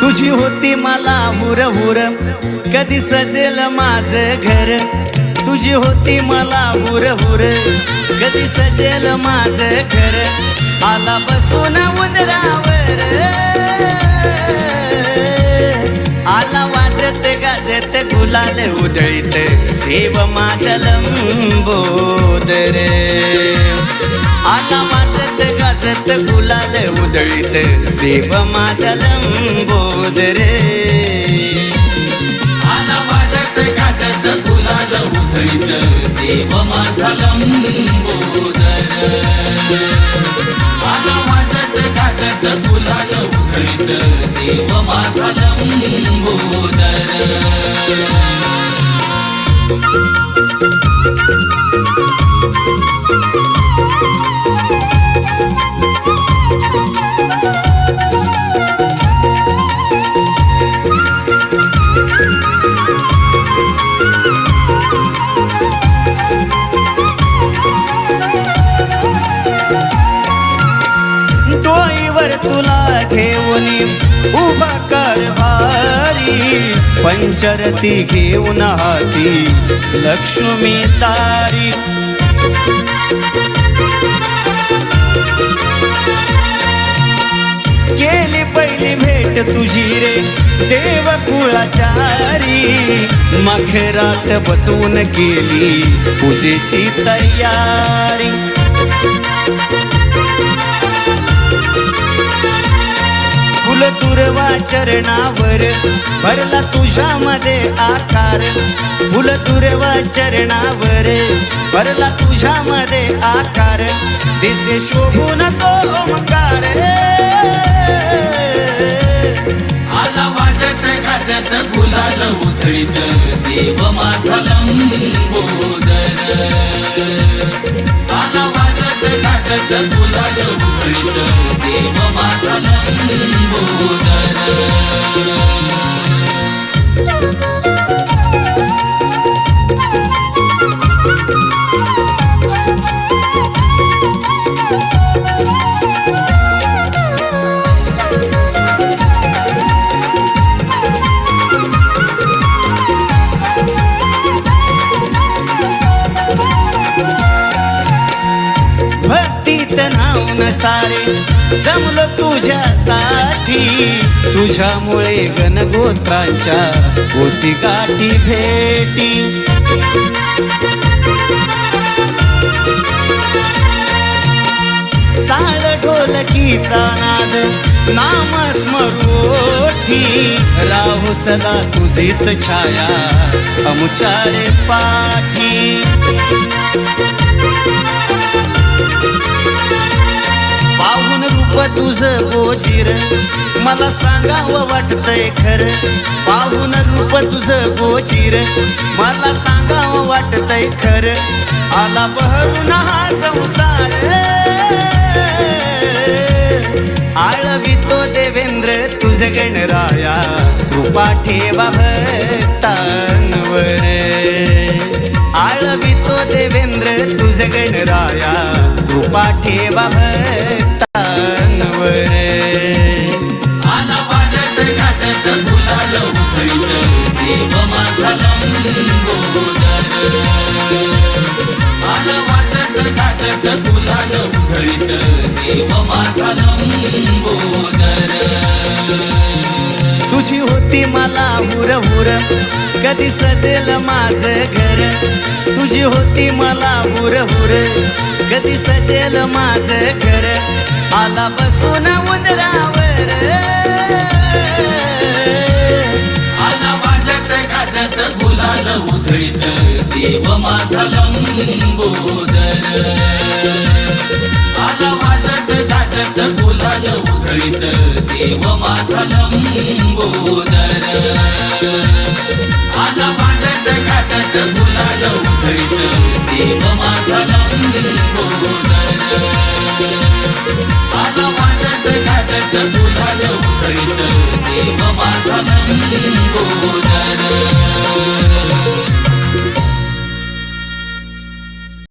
तुझी होती मला हुर हुर, कधी सजेल माझं घर। तुझी होती मला हुर हुर, कधी सजेल माझं घर। आला बसून उदरावर, आला वाजत गाजत गुलाल उधळीत, देव माझा लंबोदर। आला वाजत गाजत गुलाल उधळीत, देव माझा लंबोदर। आला वाजत गाजत गुलाल उधळीत, देव माझा लंबोदर। आला वाजत गाजत गुलाल उधळीत, देव माझा लंबोदर। डोईवर तुला घेऊन उभा कारभारी, पंचरती घेऊन हाती लक्ष्मी तारी। केली पहिली भेट तुझी रे देव कुळाचारी, मखरात बसवून केली पूजेची तयारी। फुल दुर्वा चरणावर भरला तुझ्यामध्ये आकार, फुल दुर्वा चरणावर भरला तुझ्यामध्ये आकार। दिसे शोभून तो ओंकार, आला वाजत गाजत गुलाल उधळीत, देव माझा लंबोदर। आला वाजत गाजत गुलाल उधळीत, देव माझा लंबोदर। भक्तीत नाऊन सारे जमलो तुझ्यासाठी, तुझ्यामुळे गणगोत्रांच्या होती गाठी भेटी। चाळ ढोलकीचा नाद नाम स्मरोठी, राहू सदा तुझीच छाया अमुचारे पाठी। पाहून रूप तुझं गोजीर मला सांगावं वाटतंय खरं, पाहून रूप तुझं गोजीर मला सांगावं वाटतंय खरं। आला बहरून हा संसार, आळवितो देवेंद्र तुझ गणराया, कृपा ठेवा भक्तांवर। आळवितो देवेंद्र तुझ गणराया, कृपा ठेवा भक्तांवर। आला वाजत गाजत गुलाल उधळीत, देव माझा लंबोदर। आला वाजत गाजत गुलाल उधळीत, देव माझा लंबोदर। तुझी होती मला हुर हुर, कधी सजेल माझं घर। तुझी होती मला हुर हुर, कधी सजेल माझं घर। आला बसून उदरावर, आला वाजत गाजत गुलाल उधळीत, देव माझा लंबोदर। आला वाजत गाजत गुलाल उधळीत, देव माझा लंबोदर। आला वाजत गाजत गुलाल उधळीत, देव माझा लंबोदर। आला वाजत गाजत गुलाल उधळीत, देव माझा लंबोदर।